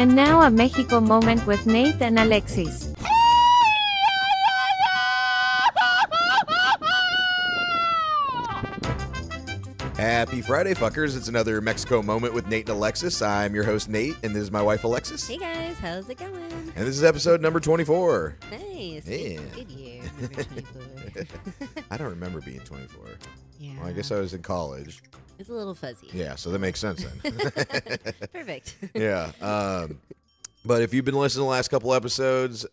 And now a Mexico moment with Nate and Alexis. Happy Friday, fuckers. It's another Mexico moment with Nate and Alexis. I'm your host, Nate, and this is my wife, Alexis. Hey, guys. How's it going? And this is episode number 24. Nice. Yeah. Good year. Number 24. I don't remember being 24. Yeah. Well, I guess I was in college. It's a little fuzzy. Yeah, so that makes sense then. Perfect. Yeah. But if you've been listening to the last couple episodes,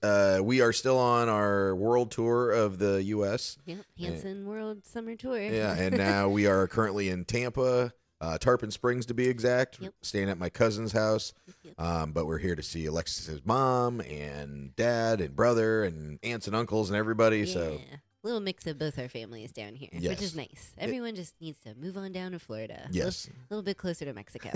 we are still on our world tour of the U.S. Yep. Hanson World Summer Tour. Yeah, and now we are currently in Tampa, Tarpon Springs to be exact, staying at my cousin's house. Yep. But we're here to see Alexis's mom and dad and brother and aunts and uncles and everybody. Yeah. So little mix of both our families down here, Yes. which is nice. Everyone just needs to move on down to Florida. Yes. A little bit closer to Mexico.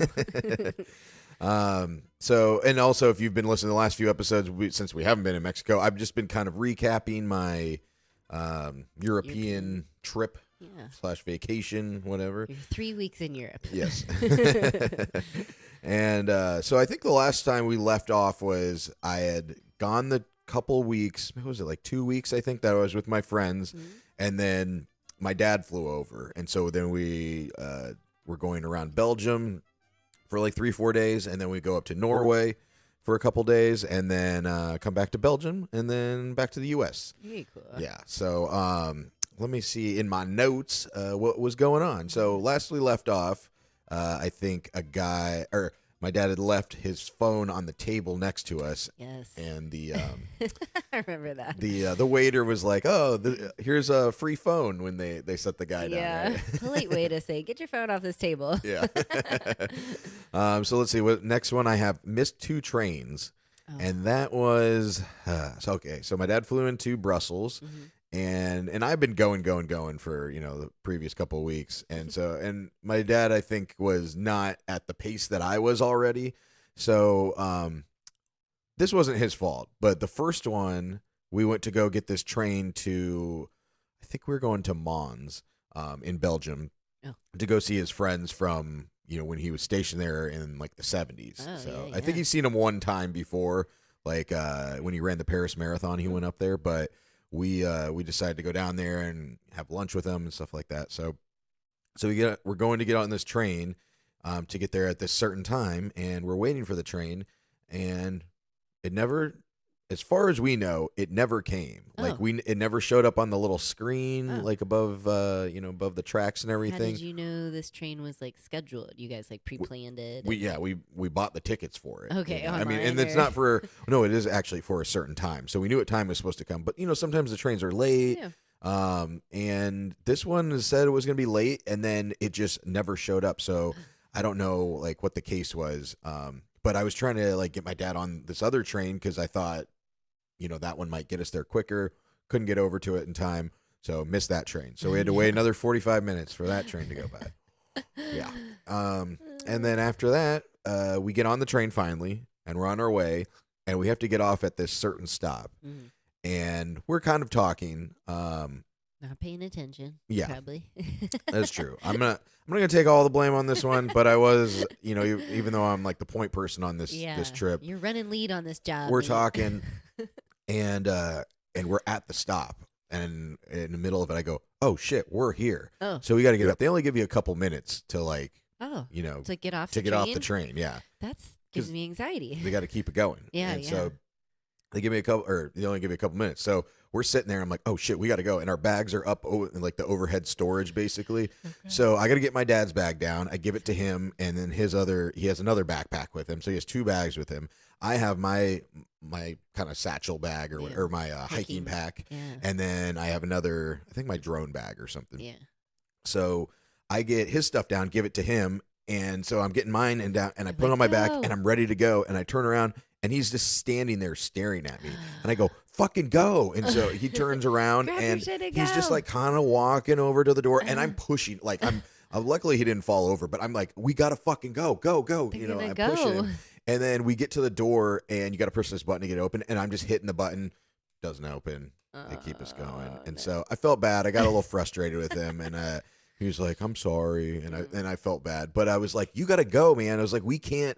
So, and also if you've been listening to the last few episodes, since we haven't been in Mexico, I've just been kind of recapping my European trip Yeah. / vacation, whatever. You're 3 weeks in Europe. Yes. And so I think the last time we left off was I had gone the couple weeks, what was it, like 2 weeks, I think, that I was with my friends, and then my dad flew over. And so then we were going around Belgium for like 3-4 days, and then we go up to Norway for a couple days, and then come back to Belgium, and then back to the U.S. Very cool. Yeah, so let me see in my notes what was going on. So last we left off, I think my dad had left his phone on the table next to us. Yes. And the I remember that. the waiter was like, "Oh, here's a free phone," when they set the guy down. Yeah. Right? Polite way to say, get your phone off this table. Yeah. So let's see. What next one? I have missed 2 trains, and that was okay. So my dad flew into Brussels. And I've been going for, the previous couple of weeks. And my dad, I think, was not at the pace that I was already. So this wasn't his fault. But the first one, we went to go get this train to, I think we were going to Mons in Belgium to go see his friends from, when he was stationed there in like the 70s. I think he's seen him one time before, like when he ran the Paris Marathon, he went up there. But we decided to go down there and have lunch with them and stuff like that. So we're going to get on this train to get there at this certain time, and we're waiting for the train, and it never, as far as we know, it never came. Like it never showed up on the little screen like above above the tracks and everything. How did you know this train was like scheduled? You guys like pre-planned it? We bought the tickets for it. Okay, I mean, and it's not for it is actually for a certain time. So we knew what time it was supposed to come. But sometimes the trains are late. Yeah. And this one said it was going to be late, and then it just never showed up. So I don't know like what the case was. But I was trying to like get my dad on this other train because I thought, that one might get us there quicker. Couldn't get over to it in time, so missed that train. So we had to wait another 45 minutes for that train to go by. Yeah. And then after that, we get on the train finally, and we're on our way, and we have to get off at this certain stop. And we're kind of talking. Not paying attention. Yeah. Probably. That's true. I'm not gonna take all the blame on this one, but I was, even though I'm like the point person on this trip. You're running lead on this job. We're talking, and we're at the stop, and in the middle of it, I go, "Oh shit, we're here!" Oh. So we got to get up. They only give you a couple minutes to like, to get off the train. Yeah, that's gives me anxiety. They got to keep it going. So they only give you a couple minutes. So we're sitting there. I'm like, oh shit, we got to go. And our bags are up in like the overhead storage, basically. Okay. So I got to get my dad's bag down. I give it to him, and then he has another backpack with him. So he has 2 bags with him. I have my kind of satchel bag or my hiking pack. Yeah. And then I have another, I think my drone bag or something. Yeah. So I get his stuff down, give it to him. And so I'm getting mine and down, and I put it on my back, and I'm ready to go. And I turn around, and he's just standing there staring at me. And I go, fucking go. And so he turns around, and he's just like kind of walking over to the door. And I'm pushing, like luckily he didn't fall over, but I'm like, we got to fucking go. I'm pushing him. And then we get to the door, and you got to push this button to get it open. And I'm just hitting the button. Doesn't open. They keep us going. And so I felt bad. I got a little frustrated with him. And he was like, I'm sorry. And I felt bad. But I was like, you got to go, man. I was like, we can't.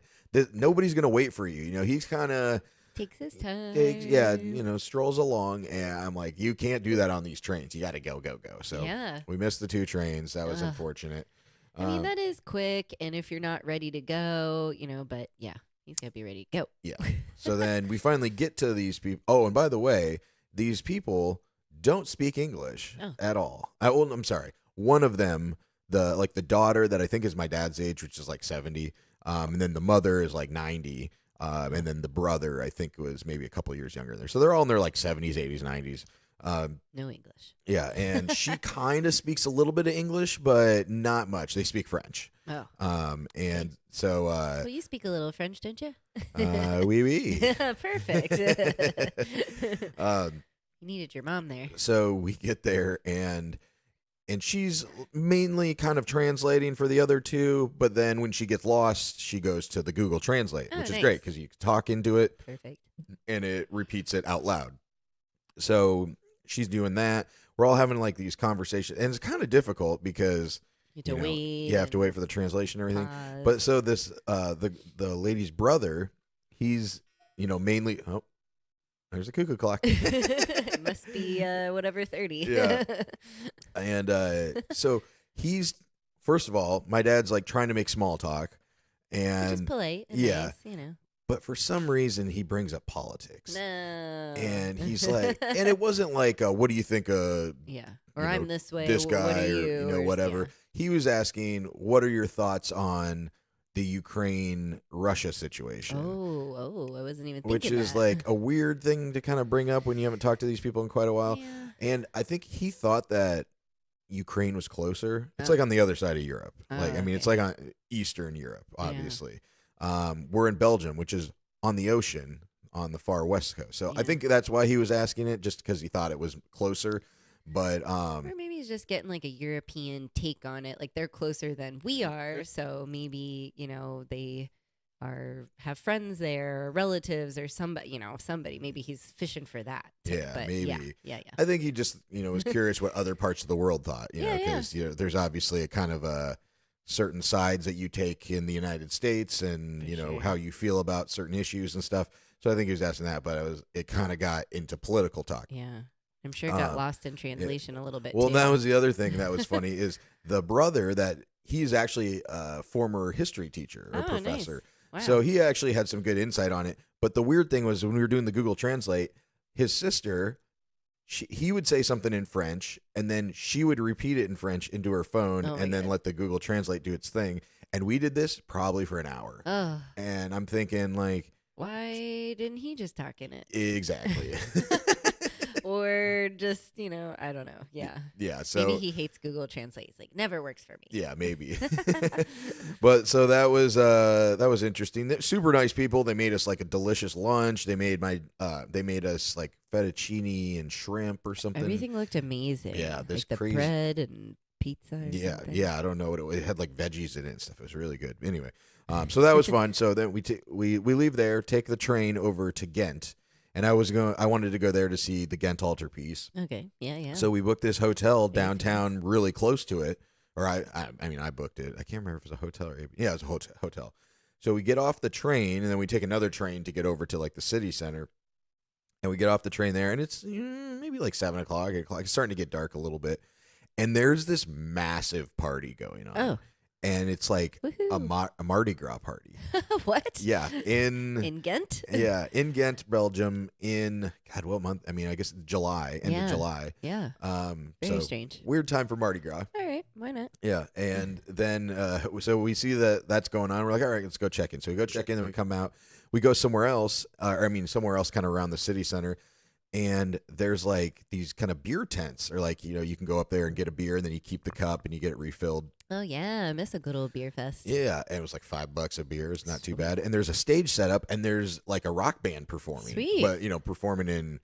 nobody's gonna wait for you. You know, he's kind of Takes his time. strolls along, and I'm like, you can't do that on these trains. You got to go. So Yeah. we missed the 2 trains. That was Ugh. unfortunate. I mean, that is quick, and if you're not ready to go, but yeah, he's got to be ready to go. Yeah. So then we finally get to these people. Oh, and by the way, these people don't speak English at all. I'm sorry. One of them, the daughter that I think is my dad's age, which is like 70, and then the mother is like 90, and then the brother I think was maybe a couple years younger there. So they're all in their like 70s, 80s, 90s. No English. Yeah, and she kind of speaks a little bit of English, but not much. They speak French. Oh. And so Well, you speak a little French, don't you? oui, oui. Perfect. You needed your mom there. So we get there, and she's mainly kind of translating for the other 2, but then when she gets lost, she goes to the Google Translate, which is great because you can talk into it. Perfect. And it repeats it out loud. So she's doing that. We're all having like these conversations, and it's kind of difficult because You have to wait. You have to wait for the translation and everything. Pause. But so this the lady's brother, he's mainly there's a cuckoo clock. It must be whatever 30. Yeah. And so he's, first of all, my dad's like trying to make small talk, and Just polite. And yeah. nice, But for some reason, he brings up politics. No. And he's like, and it wasn't like, what do you think of Yeah. Or I'm this way. this what guy, are you? or whatever. Yeah. He was asking, what are your thoughts on the Ukraine-Russia situation? Oh, I wasn't even thinking Which is that. like a weird thing to kind of bring up when you haven't talked to these people in quite a while. Yeah. And I think he thought that Ukraine was closer. It's Oh. like on the other side of Europe. Oh, Like, I mean, it's okay. like on Eastern Europe, Yeah. obviously. We're in Belgium, which is on the ocean on the far west coast. So I Yeah. think that's why he was asking it, just because he thought it was closer. But Or maybe he's just getting like a European take on it. Like they're closer than we are, so maybe they have friends there, or relatives, or somebody. Maybe he's fishing for that. Yeah, but maybe. Yeah. I think he just was curious what other parts of the world thought. Yeah, Because there's obviously a kind of a certain sides that you take in the United States, and For sure. how you feel about certain issues and stuff. So I think he was asking that, but it kind of got into political talk. Yeah. I'm sure it got lost in translation a little bit. Well, too. that was the other thing that was funny is the brother that he's actually a former history teacher or professor. Nice. Wow. So he actually had some good insight on it. But the weird thing was when we were doing the Google Translate, his sister, he would say something in French, and then she would repeat it in French into her phone, Oh my and then God. let the Google Translate do its thing. And we did this probably for an hour. Ugh. And I'm thinking, like, Why didn't he just talk in it? exactly. Or just, I don't know. Yeah. Yeah. So Maybe he hates Google Translate. He's like, never works for me. yeah, maybe. But so that was interesting. They're super nice people. They made us like a delicious lunch. They made us like fettuccine and shrimp or something. Everything looked amazing. Yeah, this like the crazy- bread and pizza or Yeah, something. yeah. I don't know what it was. It had like veggies in it and stuff. It was really good. Anyway, so that was fun. So then we leave there, take the train over to Ghent, and I wanted to go there to see the Ghent altarpiece. Okay. Yeah. So we booked this hotel Very downtown, really close to it. Or I booked it. I can't remember if it was a hotel or yeah, it was a hotel. So we get off the train, and then we take another train to get over to like the city center. And we get off the train there, and it's maybe like 7 o'clock, 8 o'clock. It's starting to get dark a little bit. And there's this massive party going on. Oh. And it's like a Woohoo. Mardi Gras party. What? Yeah. In Ghent? Yeah, in Ghent, Belgium, in God, what month? I mean, I guess July, end of July. Yeah. So Very strange. weird time for Mardi Gras. All right. Why not? Yeah, and then so we see that's going on. We're like, all right, let's go check in. So we go check in, then we come out. We go somewhere else. Somewhere else, kind of around the city center. And there's like these kind of beer tents, or like you can go up there and get a beer, and then you keep the cup and you get it refilled. Oh, yeah. I miss a good old beer fest. Yeah, and it was like $5 a beer. It's not too bad. And there's a stage set up, and there's like a rock band performing. Sweet. But performing in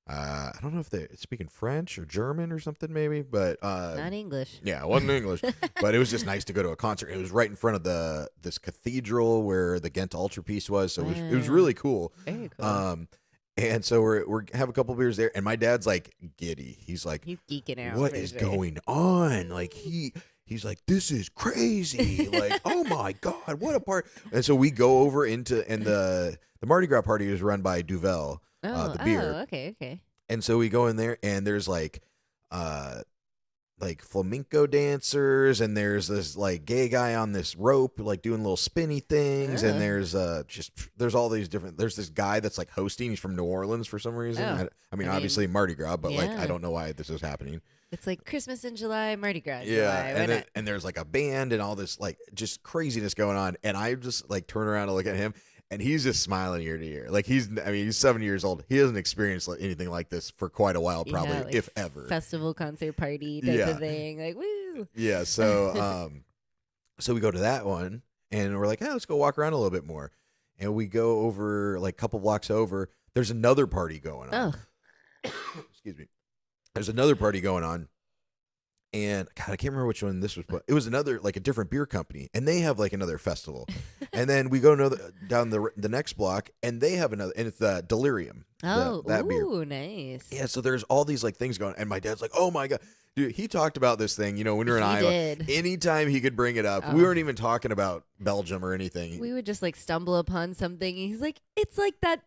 I don't know if they're speaking French or German or something maybe, but Not English. yeah, it wasn't English. But it was just nice to go to a concert. It was right in front of this cathedral where the Ghent altarpiece was, so it was Wow. really cool. Very cool. And so we're have a couple beers there, and my dad's like giddy. He's like, He's geeking out. what for is sure. going on? Like he's like, this is crazy. Like, oh my God, what a part. And so we go over into, and the Mardi Gras party was run by Duvel, the beer. Okay. And so we go in there, and there's like flamenco dancers, and there's this like gay guy on this rope, like doing little spinny things, and there's there's all these different. There's this guy that's like hosting. He's from New Orleans for some reason. I mean, obviously Mardi Gras, but like I don't know why this is happening. It's like Christmas in July, Mardi Gras. Yeah, and there's like a band and all this like just craziness going on, and I just like turn around and look at him. And he's just smiling ear to ear. Like he's 7 years old. He hasn't experienced anything like this for quite a while, probably, like if ever. Festival concert party type of thing. Like, woo. Yeah. So, so we go to that one, and we're like, hey, let's go walk around a little bit more. And we go over like a couple blocks over. There's another party going on. Oh. Excuse me. There's another party going on. And God, I can't remember which one this was, but it was another, like a different beer company, and they have like another festival. And then we go down the next block, and they have another, and it's Delirium. That beer. Nice. Yeah, so there's all these like things going, and my dad's like, "Oh my God, dude!" He talked about this thing, when we were in Iowa. Did. Anytime he could bring it up, we weren't even talking about Belgium or anything. We would just like stumble upon something, and he's like, "It's like that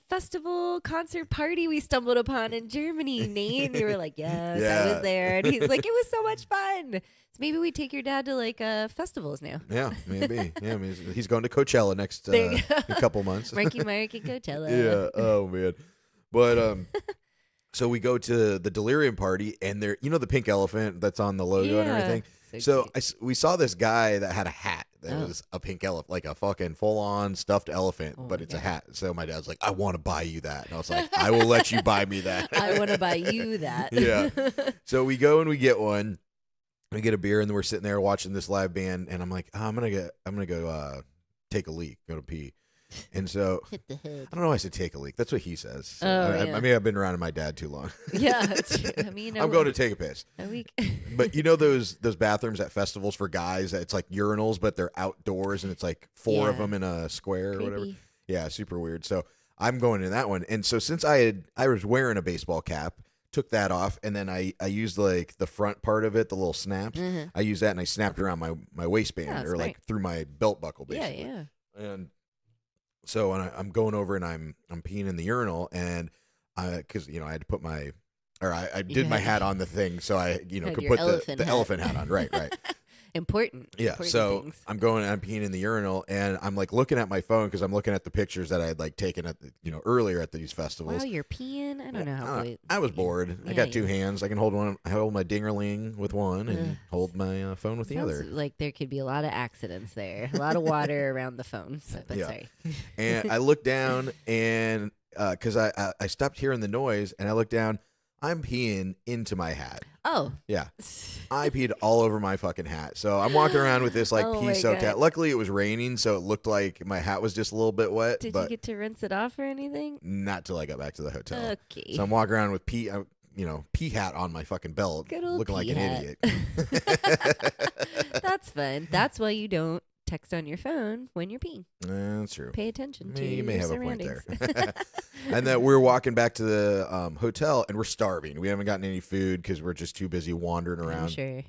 festival concert party we stumbled upon in Germany, Nate." And we were like, yes, I was there. And he's like, it was so much fun. So maybe we take your dad to like festivals now. Yeah, maybe. Yeah, I mean, he's going to Coachella next a couple months. Marky Mark at Coachella. Yeah. Oh man. But so we go to the Delirium party, and there, the pink elephant that's on the logo and everything. So we saw this guy that had a hat that was a pink elephant, like a fucking full-on stuffed elephant, but it's a hat. So my dad's like, I want to buy you that. And I was like, I will let you buy me that. I want to buy you that. Yeah. So we go and we get one. We get a beer, and then we're sitting there watching this live band, and I'm like, I'm gonna go take a leak, go to pee. And so hit the head. I don't know why I said take a leak. That's what he says. So I may have been around my dad too long. Yeah. I mean, I'm going to take a piss. A week. But those bathrooms at festivals for guys, it's like urinals, but they're outdoors, and it's like four of them in a square or whatever. Yeah, super weird. So I'm going in that one. And so since I was wearing a baseball cap, took that off, and then I used like the front part of it, the little snaps. Mm-hmm. I used that, and I snapped around my waistband or like through my belt buckle, basically. Yeah. And so I'm going over, and I'm peeing in the urinal, and because I had to put I did my hat on the thing, so I could put the elephant hat on. Right. Important. Yeah. Important so things. I'm peeing in the urinal, and I'm like looking at my phone because I'm looking at the pictures that I had like taken at earlier at these festivals. Wow, you're peeing. I don't know how. I was bored. I got two hands. I can hold one. I hold my dingerling with one and hold my phone with the other. Like there could be a lot of accidents there. A lot of water around the phone. But sorry. And I look down, and because I stopped hearing the noise, and I look down. I'm peeing into my hat. Oh. Yeah. I peed all over my fucking hat. So I'm walking around with this like pee soaked hat. Luckily it was raining, so it looked like my hat was just a little bit wet. Did you get to rinse it off or anything? Not till I got back to the hotel. Okay. So I'm walking around with pee hat on my fucking belt, looking like an idiot. That's fun. That's why you don't text on your phone when you're peeing. That's true. Pay attention to you may have surroundings. a point there. And then we're walking back to the hotel, and we're starving. We haven't gotten any food because we're just too busy wandering around. I'm sure.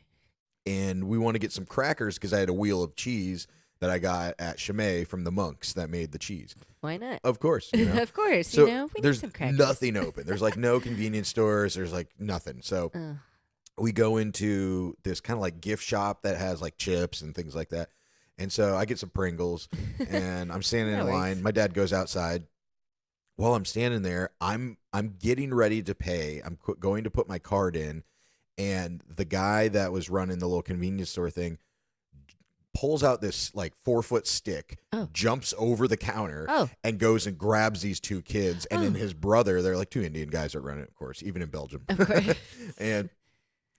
And we want to get some crackers because I had a wheel of cheese that I got at Chimay from the monks that made the cheese. Why not? Of course. Of course. So we there's need some crackers. nothing open. There's like no convenience stores. There's like nothing. So we go into this kind of like gift shop that has like chips and things like that. And so I get some Pringles, and I'm standing in line. My dad goes outside. While I'm standing there, I'm getting ready to pay. I'm going to put my card in, and the guy that was running the little convenience store thing pulls out this like 4-foot stick, jumps over the counter, and goes and grabs these two kids. And then his brother, they're like two Indian guys that run it, of course, even in Belgium. Of course. And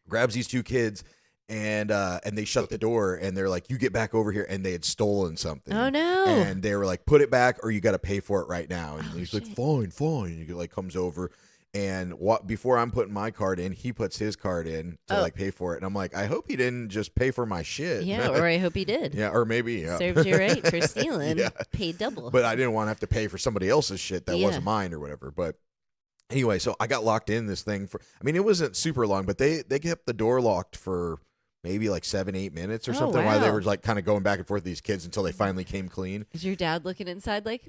grabs these two kids. And they shut the door, and they're like, you get back over here. And they had stolen something. Oh, no. And they were like, put it back or you got to pay for it right now. And he's like, fine. And he like comes over, and before I'm putting my card in, he puts his card in to like pay for it. And I'm like, I hope he didn't just pay for my shit. Yeah, or I hope he did. Yeah, or maybe. Yeah. Serves you right for stealing. Paid double. But I didn't want to have to pay for somebody else's shit that wasn't mine or whatever. But anyway, so I got locked in this thing it wasn't super long, but they kept the door locked for maybe like 7-8 minutes or Oh, something while they wow. were like kind of going back and forth with these kids until they finally came clean. Is your dad looking inside like,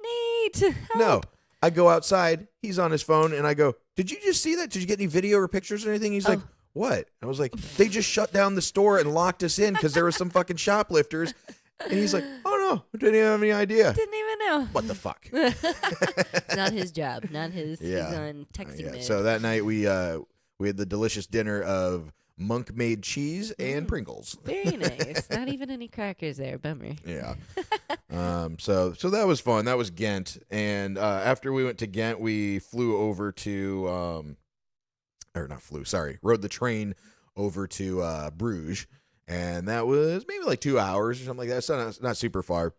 Nate, help? No. I go outside. He's on his phone, and I go, "Did you just see that? Did you get any video or pictures or anything?" He's like, "What?" I was like, "They just shut down the store and locked us in because there were some fucking shoplifters." And he's like, "Oh no, I didn't have any idea." Didn't even know. What the fuck? It's not his job. Not his. Yeah. He's on texting mode. So that night we had the delicious dinner of monk made cheese and Pringles. Very nice. Not even any crackers there. Bummer. Yeah. So that was fun. That was Ghent. And after we went to Ghent, we flew over to rode the train over to Bruges. And that was maybe like 2 hours or something like that. It's not super far.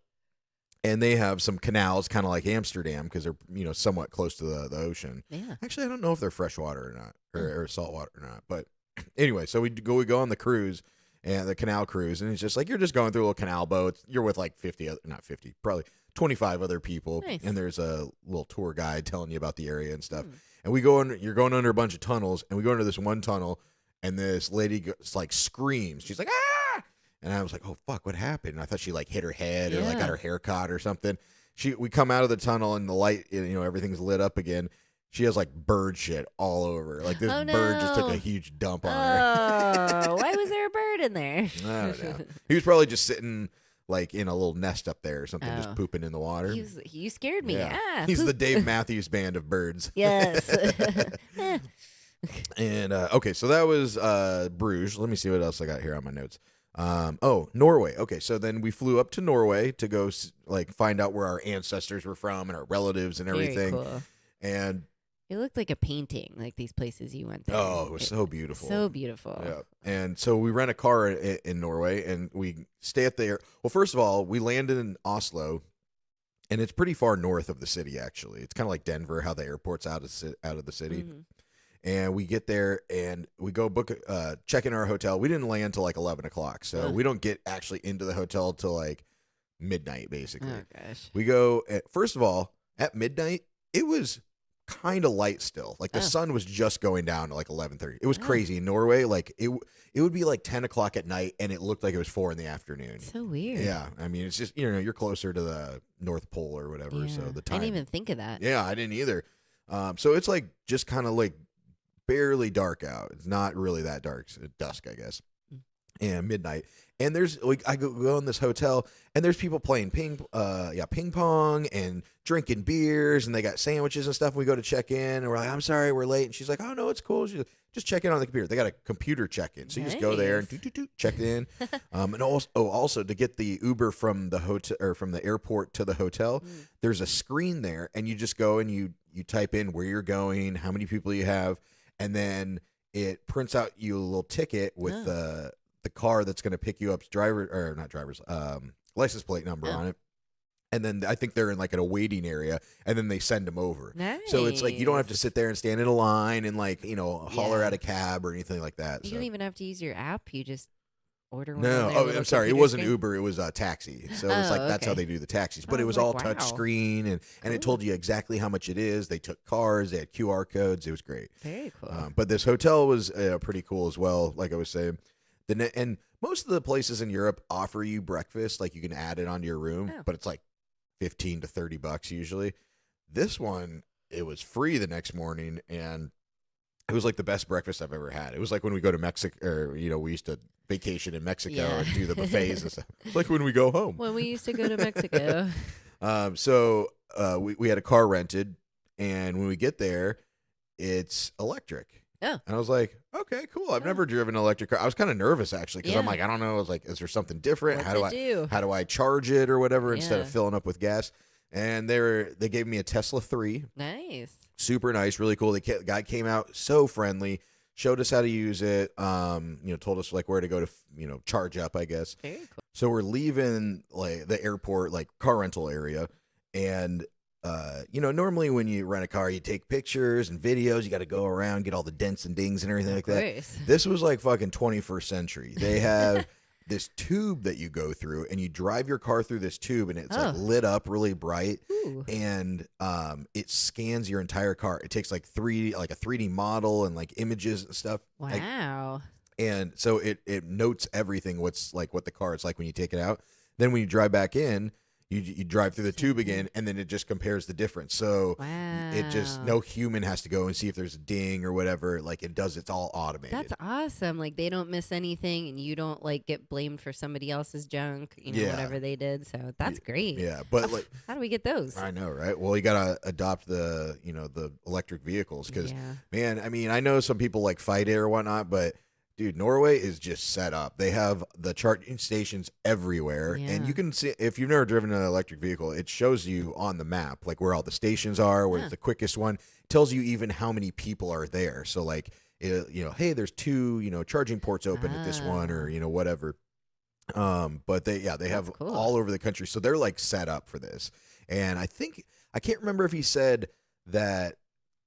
And they have some canals, kind of like Amsterdam, because they're somewhat close to the ocean. Yeah. Actually, I don't know if they're freshwater or not, or saltwater or not. But anyway, so we go on the cruise, and the canal cruise, and it's just like you're just going through a little canal boat. You're with like probably 25 other people, Nice. and there's a little tour guide telling you about the area and stuff. And you're going under a bunch of tunnels, and we go into this one tunnel, and this lady like screams. She's like, "Ah!" And I was like, "Oh fuck, what happened?" And I thought she like hit her head or like got her hair caught or something. We come out of the tunnel, and the light, everything's lit up again. She has like bird shit all over. Like this bird just took a huge dump on her. Oh, why was there a bird in there? I don't know. He was probably just sitting like in a little nest up there or something, just pooping in the water. You scared me. Yeah. Ah, He's poop. the Dave Matthews Band of birds. Yes. And okay, so that was Bruges. Let me see what else I got here on my notes. Norway. Okay, so then we flew up to Norway to go find out where our ancestors were from and our relatives and everything. Very cool. And it looked like a painting, like these places you went there. oh, it was so beautiful. So beautiful. Yeah. And so we rent a car in Norway, and we stay at the Well, first of all, we landed in Oslo, and it's pretty far north of the city. Actually, it's kind of like Denver, how the airport's out of the city. Mm-hmm. And we get there, and we go check in our hotel. We didn't land till like 11 o'clock, so we don't get actually into the hotel till like midnight, basically. Oh gosh. We go first of all at midnight. It was kind of light still. Like the sun was just going down at like 11:30. It was crazy in Norway. Like it would be like 10 o'clock at night, and it looked like it was 4 in the afternoon. So weird. Yeah, I mean it's just you're closer to the North Pole or whatever, so the time. I didn't even think of that. Yeah, I didn't either. So it's like just kind of like barely dark out. It's not really that dark. It's dusk, I guess, and midnight. And there's I go in this hotel, and there's people playing ping pong and drinking beers, and they got sandwiches and stuff. We go to check in, and we're like, "I'm sorry, we're late." And she's like, "Oh no, it's cool." She's like, just check in on the computer. They got a computer check in, so you just go there and check in. And also to get the Uber from the hotel or from the airport to the hotel, there's a screen there, and you just go and you type in where you're going, how many people you have, and then it prints out you a little ticket with the car that's going to pick you up's license plate number on it. And then I think they're in like a waiting area, and then they send them over. Nice. So it's like you don't have to sit there and stand in a line and like holler at a cab or anything like that. You so. don't even have to use your app. You just order one. No, on their I'm sorry. It computer wasn't screen? Uber. It was a taxi. So it's like that's how they do the taxis. But I it was was all like, touch wow. screen, and it told you exactly how much it is. They took cars. They had QR codes. It was great. Very cool. But this hotel was pretty cool as well. Like I was saying, and most of the places in Europe offer you breakfast. Like you can add it onto your room, but it's like $15 to $30 usually. This one, it was free the next morning, and it was like the best breakfast I've ever had. It was like when we go to Mexico, or we used to vacation in Mexico and do the buffets and stuff. It's like when we go home. When we used to go to Mexico. So we had a car rented, and when we get there, it's electric. Oh. And I was like, okay, cool. I've never driven an electric car. I was kind of nervous actually because I'm like, I don't know. I was like, is there something different? How do I charge it or whatever instead of filling up with gas? And they gave me a Tesla 3. Nice. Super nice, really cool. The guy came out so friendly, showed us how to use it. Told us like where to go to, charge up, I guess. Very cool. So we're leaving like the airport, like car rental area, and normally when you rent a car, you take pictures and videos. You got to go around, get all the dents and dings and everything like that. This was like fucking 21st century. They have this tube that you go through, and you drive your car through this tube, and it's like lit up really bright. Ooh. And it scans your entire car. It takes like a 3D model and like images and stuff. Wow. And so it notes everything what's like what the car is like when you take it out. Then when you drive back in, you drive through the tube again, and then it just compares the difference. So it just no human has to go and see if there's a ding or whatever. Like it does, it's all automated. That's awesome. Like they don't miss anything, and you don't like get blamed for somebody else's junk, whatever they did. So that's great. Yeah, but like, how do we get those? I know, right? Well, you gotta adopt the the electric vehicles because man, I mean, I know some people like fight it or whatnot, but dude, Norway is just set up. They have the charging stations everywhere, and you can see if you've never driven an electric vehicle, it shows you on the map like where all the stations are, where it's the quickest one. It tells you even how many people are there. So like, hey, there's 2 charging ports open at this one, or whatever. But they have all over the country, so they're like set up for this. And I can't remember if he said that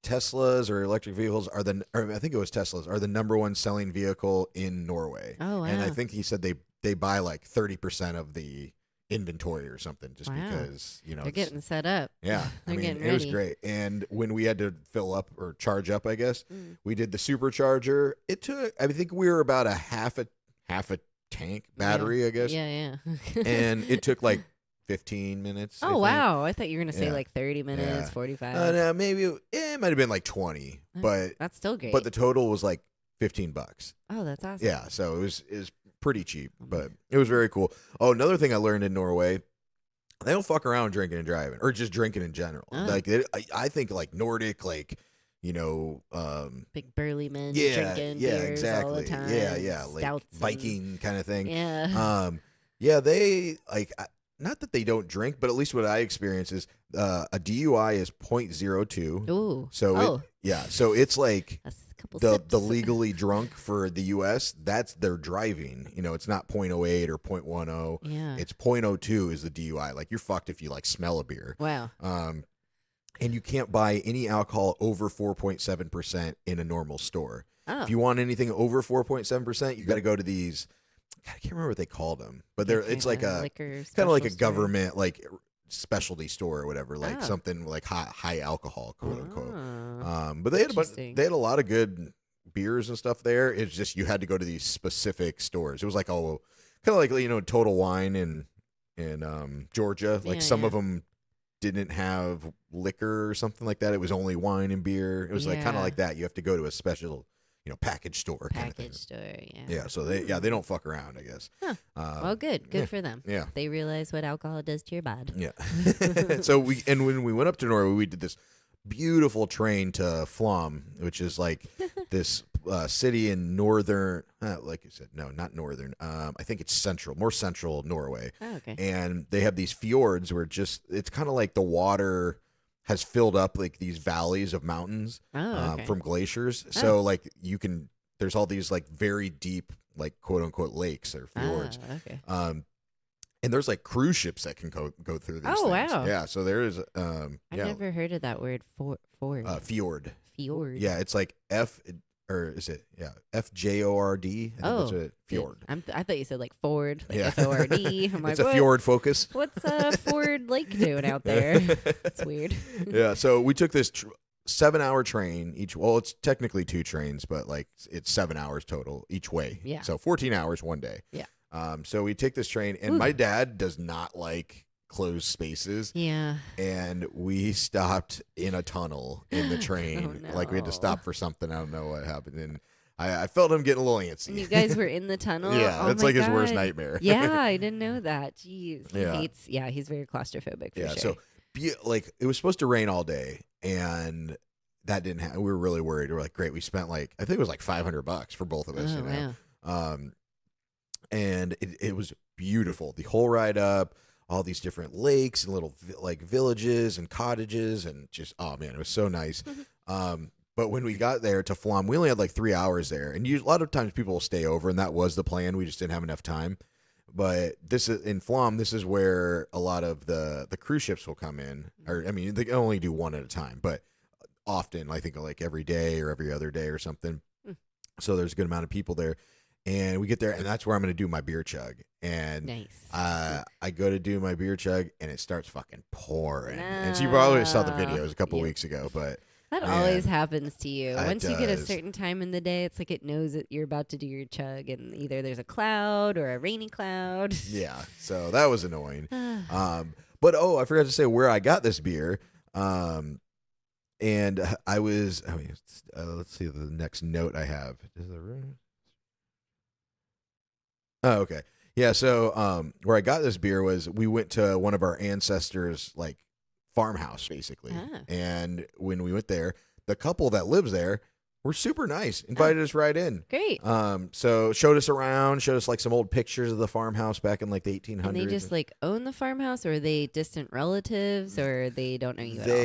Teslas or electric vehicles I think it was Teslas are the number one selling vehicle in Norway. Oh, wow. And I think he said they buy like 30% of the inventory or something just because, they're getting set up. Yeah. They're getting it was ready. great. And when we had to fill up or charge up, I guess, we did the supercharger. It took, I think we were about a half a tank battery, I guess. Yeah. And it took like 15 minutes. Oh, wow. I thought you were going to say like 30 minutes, 45. No, maybe it might have been like 20, but that's still great. But the total was like $15. Oh, that's awesome. Yeah, so it was pretty cheap, but it was very cool. Oh, another thing I learned in Norway, they don't fuck around drinking and driving, or just drinking in general. Like I think like Nordic, like big burly men drinking beers all the time. Yeah, like stouts Viking kind of thing. Yeah. They like. Not that they don't drink, but at least what I experience is a DUI is 0.02. Ooh. So so it's like that's a couple the legally drunk for the U.S. That's their driving. It's not 0.08 or 0.10. Yeah. It's 0.02 is the DUI. Like you're fucked if you like smell a beer. Wow. And you can't buy any alcohol over 4.7% in a normal store. Oh. If you want anything over 4.7%, you got to go to these. I can't remember what they called them, but it's like a kind of like a government like specialty store or whatever, like something like high alcohol, quote unquote. But they had a lot of good beers and stuff there. It's just you had to go to these specific stores. It was like kind of like Total Wine in Georgia. Like some of them didn't have liquor or something like that. It was only wine and beer. It was like kind of like that. You have to go to a special package store. Yeah, so they don't fuck around, I guess. Huh. Well, good for them. Yeah, they realize what alcohol does to your body. Yeah. So when we went up to Norway, we did this beautiful train to Flom, which is like this city in northern, like you said, no, not northern. I think it's more central Norway. Oh, okay. And they have these fjords where it's kind of like the water has filled up like these valleys of mountains from glaciers. So like there's all these like very deep, like quote unquote lakes or fjords. Okay. And there's like cruise ships that can go through these things. Wow. Yeah. So there is, I've never heard of that word fjord. Fjord. Fjord. Yeah. It's like FJORD. That's what fjord. I thought you said like Ford, like F-O-R-D. I'm like, it's a fjord focus. What's Ford Lake doing out there? It's weird. Yeah, so we took this 7-hour train each. Well, it's technically 2 trains, but like it's 7 hours total each way. Yeah. So 14 hours one day. Yeah. So we take this train, and my dad does not like closed spaces. Yeah. And we stopped in a tunnel in the train. Oh, no. Like we had to stop for something. I don't know what happened. And I felt him getting a little antsy. And you guys were in the tunnel? Yeah, oh that's my like his worst God. nightmare. Yeah, I didn't know that. Jeez. Yeah. He's very claustrophobic for sure. So like it was supposed to rain all day, and that didn't happen. We were really worried. We were like, great. We spent I think it was like $500 for both of us, Wow. And it was beautiful. The whole ride up, all these different lakes and little like villages and cottages, and just, oh man, it was so nice. But when we got there to Flom, we only had like 3 hours there, and a lot of times people will stay over, and that was the plan. We just didn't have enough time. But in Flom, this is where a lot of the cruise ships will come in, or I mean, they can only do one at a time, but often I think like every day or every other day or something. So there's a good amount of people there. And we get there, and that's where I'm going to do my beer chug. And nice. I go to do my beer chug, and it starts fucking pouring. And so you probably saw the videos a couple weeks ago, but That Man, always happens to you. it Once you get a does. certain time in the day, it's like it knows that you're about to do your chug, and either there's a cloud or a rainy cloud. Yeah, so that was annoying. But I forgot to say where I got this beer. And I was. Let's see the next note I have. Is it right? Oh, okay. Yeah. So, where I got this beer was we went to one of our ancestors' like farmhouse, basically. Ah. And when we went there, the couple that lives there were super nice. Invited us right in. Great. So showed us around, showed us like some old pictures of the farmhouse back in like the 1800s. And they just like own the farmhouse, or are they distant relatives, or they don't know you at all?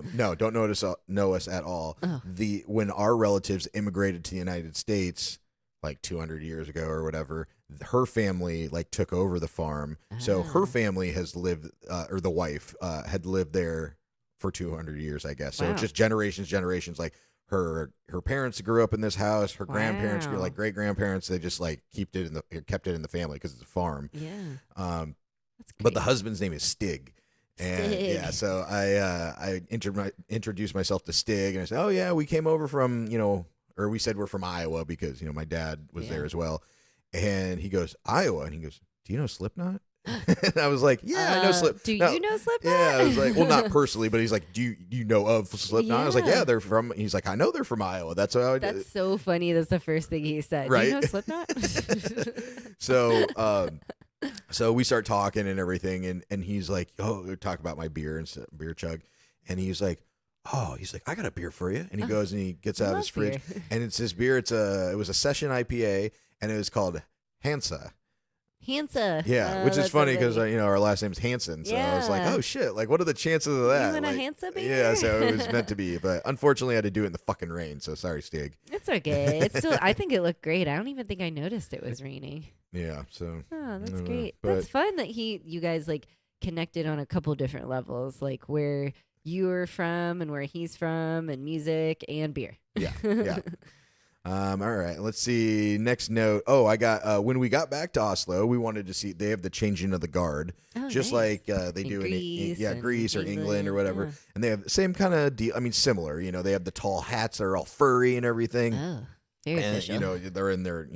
They no, don't know us at all. Oh. When our relatives immigrated to the United States like 200 years ago or whatever, her family like took over the farm. So her Ah. family has lived, or the wife had lived there for 200 years, I guess. So Wow. it's just generations. Like her parents grew up in this house. Her grandparents grew, Wow. like great grandparents. They just like kept it in the family because it's a farm. Yeah. Um, That's but the great. husband's name is Stig. And Stig. yeah, so I introduced myself to Stig, and I said, "Oh yeah, we came over from or we said we're from Iowa because my dad was there Yeah. as well." And he goes, "Iowa," and he goes, "Do you know Slipknot?" And I was like, "Yeah, I know Slipknot." Do you know Slipknot? Yeah, I was like, well, not personally, but he's like, "Do you know of Slipknot?" I was like, Yeah. "Yeah, they're from." He's like, "I know they're from Iowa. That's how I did." That's so funny. That's the first thing he said. Right. Do you know Slipknot? So we start talking and everything, and he's like, "Oh, we talk about my beer and beer chug," and he's like, "I got a beer for you," and he goes and he gets out love his fridge, beer. and it's this beer. It was a session IPA, and it was called Hansa. Hansa. Yeah, Oh, which is that's so funny because our last name's Hanson, so I was like, Yeah. "Oh shit! Like, what are the chances of that?" You want a Like, Hansa beer? yeah, so it was meant to be, but unfortunately, I had to do it in the fucking rain. So sorry, Stig. It's okay. It's still. I think it looked great. I don't even think I noticed it was raining. Yeah, so Oh, that's I don't know, great. but- That's fun that you guys like connected on a couple different levels, like where you were from and where he's from, and music and beer. Yeah, yeah. All right, let's see. Next note. Oh, I got when we got back to Oslo, we wanted to see they have the changing of the guard, Oh, just nice. like they In do Greece in and Greece or England or England, whatever, yeah. and they have the same kind of deal. I mean, similar. They have the tall hats that are all furry and everything, Oh, very and official. they're in their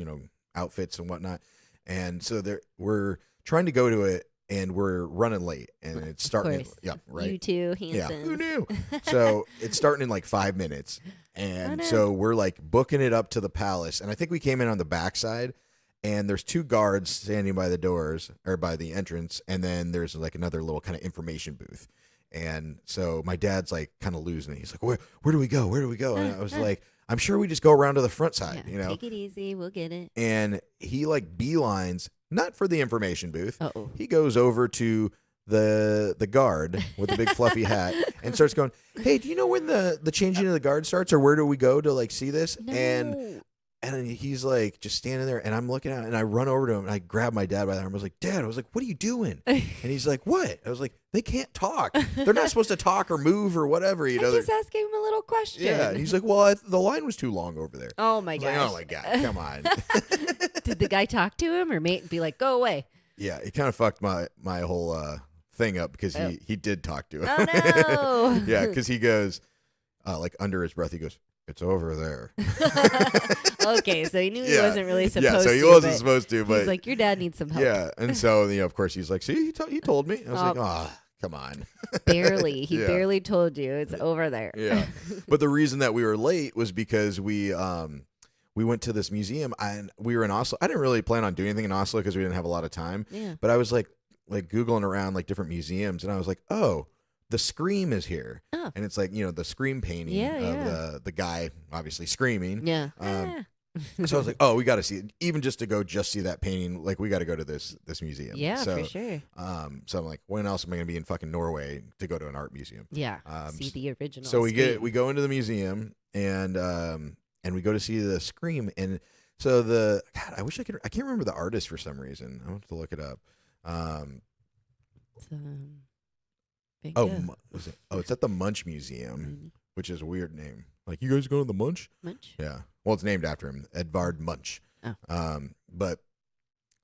outfits and whatnot, and so we're trying to go to it, and we're running late, and it's starting. course. Yeah, right. You too, Yeah, Hansons. who knew? So it's starting in like 5 minutes. And no. so we're like booking it up to the palace. And I think we came in on the backside, and there's 2 guards standing by the doors or by the entrance. And then there's like another little kind of information booth. And so my dad's like kind of losing it. He's like, where do we go? Where do we go? And I was like, I'm sure we just go around to the front side, Yeah, take it easy. We'll get it. And he like beelines, not for the information booth. Uh-oh. He goes over to the guard with the big fluffy hat and starts going, "Hey, do you know when the changing of the guard starts, or where do we go to like see this?" No. And he's like just standing there, and I'm looking at it, and I run over to him and I grab my dad by the arm. I was like, "Dad," I was like, "What are you doing?" And he's like, "What?" I was like, "They can't talk. They're not supposed to talk or move or whatever, I They're- just asked him a little question. yeah." And he's like, "Well, the line was too long over there." Oh my I was gosh. like, "Oh my god, come on." Did the guy talk to him or be like, "Go away"? Yeah, it kind of fucked my whole thing up because Oh. he did talk to him. Oh no. Yeah, because he goes like under his breath, he goes, "It's over there." Okay, so he knew he Yeah. wasn't really supposed to. Yeah, so he wasn't but supposed to, but he's like, "Your dad needs some help." yeah, and so of course he's like, "See, he told me." I was like, "Oh, come on." Barely. He Yeah. barely told you it's over there. Yeah, but the reason that we were late was because we went to this museum and we were in Oslo. I didn't really plan on doing anything in Oslo because we didn't have a lot of time. Yeah. But I was like Googling around like different museums, and I was like, "Oh, the Scream is here," Oh. and it's like the Scream painting Yeah, of yeah. the guy obviously screaming. Yeah. So I was like, "Oh, we got to see it, even just to go see that painting. Like, we got to go to this museum." Yeah, so, for sure. So I'm like, when else am I going to be in fucking Norway to go to an art museum? Yeah. Um, See the original. So we Scream. go into the museum and we go to see the Scream, and so God, I can't remember the artist for some reason. I have to look it up. It's, Big Oh, Go. it's at the Munch Museum, Mm, which is a weird name. Like, you guys going to the Munch? Munch? Yeah. Well, it's named after him, Edvard Munch. Oh. But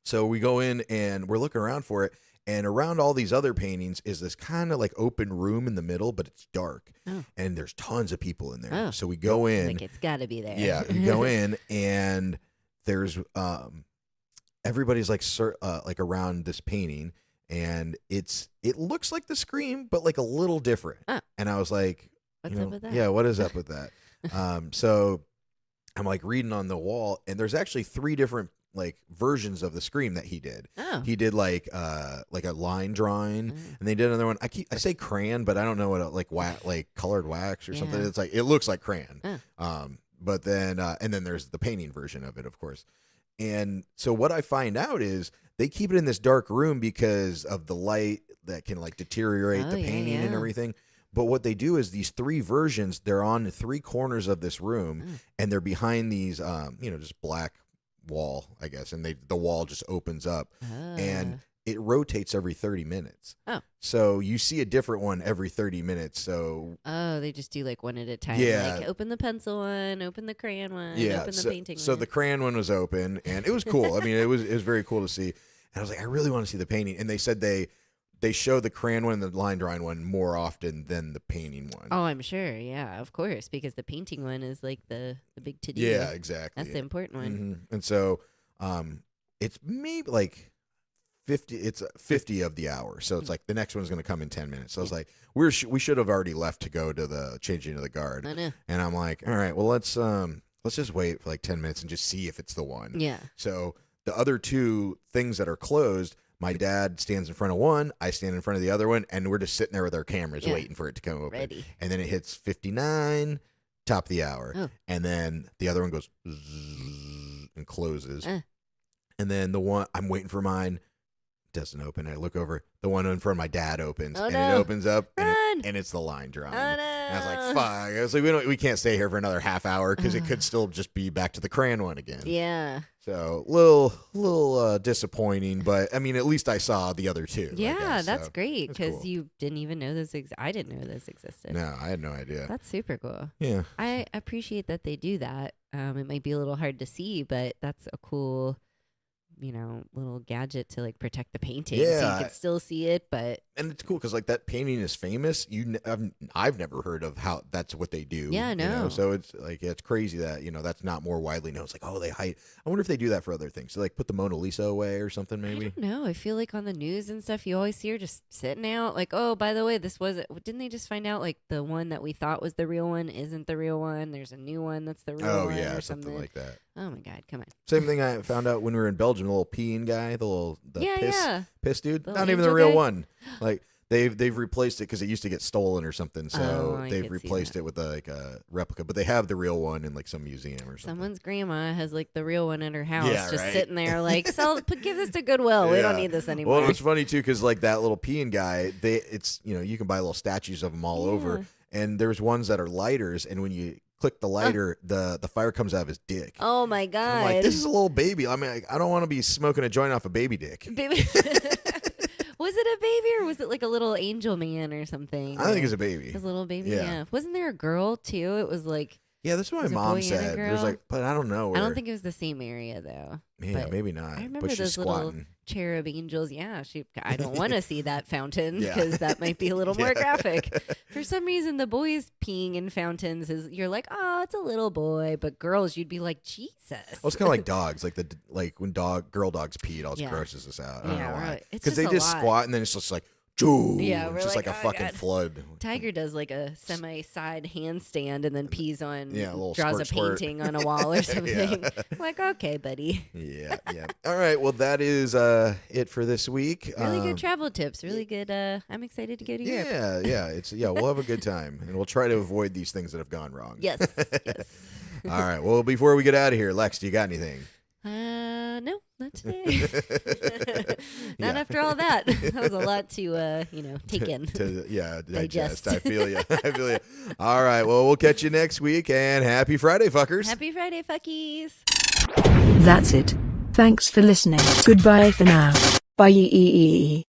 so we go in and we're looking around for it, And around all these other paintings is this kind of like open room in the middle, but it's dark. Oh. And there's tons of people in there. Oh. So we go in. Like it's got to be there. Yeah, we go in and there's everybody's like around this painting, and it looks like the Scream, but like a little different. Oh. And I was like, What's up with that? Yeah, what is up with that? So I'm like reading on the wall, and there's actually 3 different like versions of the Scream that he did. Oh. He did like a line drawing, and they did another one. I say crayon, but I don't know what like colored wax or something. Yeah. It's like it looks like crayon. Oh. But then and then there's the painting version of it, of course. And so what I find out is they keep it in this dark room because of the light that can like deteriorate the painting and everything. But what they do is these 3 versions, they're on the 3 corners of this room, and they're behind these, just black wall, I guess. And the wall just opens up, and it rotates every 30 minutes. Oh. So you see a different one every 30 minutes. So. Oh, they just do like one at a time. Yeah. Like open the pencil one, open the crayon one, open the painting one. So the crayon one was open, and it was cool. I mean, it was very cool to see. And I was like, I really want to see the painting. And they said they show the crayon one and the line drawing one more often than the painting one. Oh, I'm sure. Yeah, of course, because the painting one is like the big to do. Yeah, exactly. That's the important one. Mm-hmm. And so, it's maybe like 50. It's 50 of the hour. So it's like the next one's going to come in 10 minutes. So I was like, we should have already left to go to the changing of the guard. I know. And I'm like, all right, well let's just wait for like 10 minutes and just see if it's the one. Yeah. So the other 2 things that are closed. My dad stands in front of one, I stand in front of the other one, and we're just sitting there with our cameras waiting for it to come open. Ready. And then it hits 59, top of the hour. Oh. And then the other one goes zzz and closes. And then the one, I'm waiting for mine, doesn't open. I look over, the one in front of my dad opens, and it opens up, and it's the line drawing. Oh, no. And I was like, fuck. I was like, we can't stay here for another half hour because it could still just be back to the crayon one again. Yeah. So little disappointing, but I mean, at least I saw the other 2. Yeah, that's so great because cool. you didn't even know this. I didn't know this existed. No, I had no idea. That's super cool. Yeah, I appreciate that they do that. It might be a little hard to see, but that's a cool, little gadget to like protect the painting, so you can still see it. But and it's cool because like that painting is famous. I've never heard of how that's what they do. Yeah, no. So it's like it's crazy that that's not more widely known. It's like they hide. I wonder if they do that for other things. So like put the Mona Lisa away or something maybe. I don't know. I feel like on the news and stuff, you always see her just sitting out. Like, oh, by the way, didn't they just find out like the one that we thought was the real one isn't the real one? There's a new one that's the real one. Oh yeah, or something like that. Oh my God, come on. Same thing I found out when we were in Belgium. The little peeing guy, the piss dude. The Not even the real guy? one. Like they've replaced it because it used to get stolen or something. So I they've could see replaced that. it with a replica. But they have the real one in like some museum or something. Someone's grandma has like the real one in her house, just right. sitting there like, give this to Goodwill. We don't need this anymore. Well, it's funny too because like that little peeing guy, you can buy little statues of them all over, and there's ones that are lighters, and when you click the lighter, the fire comes out of his dick. Oh my God! I'm like, this is a little baby. I mean, I don't want to be smoking a joint off a baby dick. Baby. Was it a baby or was it like a little angel man or something? I think it's a baby. It's a little baby. Yeah. Yeah. Wasn't there a girl too? It was like. Yeah, that's what my mom said. It was like, but I don't know. I don't think it was the same area though. Yeah, but maybe not. I remember but she's those squatting. little cherub angels. Yeah, I don't want to see that fountain Yeah. because that might be a little more graphic. For some reason, the boys peeing in fountains you're like, oh, it's a little boy, but girls, you'd be like, Jesus. Well, it's kind of like dogs, like when girl dogs pee, it always grosses us out. I don't know why. Right. Because they just squat and then it's just like. Choo, yeah, it's just like a fucking flood. Tiger does like a semi-side handstand and then pees on, squirt, draws a painting on a wall or something. Like, okay, buddy. Yeah. All right, well, that is it for this week. Really good travel tips. Really good. I'm excited to go to Europe. Yeah. We'll have a good time, and we'll try to avoid these things that have gone wrong. Yes. All right. Well, before we get out of here, Lex, do you got anything? No, not today. Not after all that. That was a lot to, take in. Digest. I feel you. All right. Well, we'll catch you next week, and happy Friday, fuckers. Happy Friday, fuckies. That's it. Thanks for listening. Goodbye for now. Bye.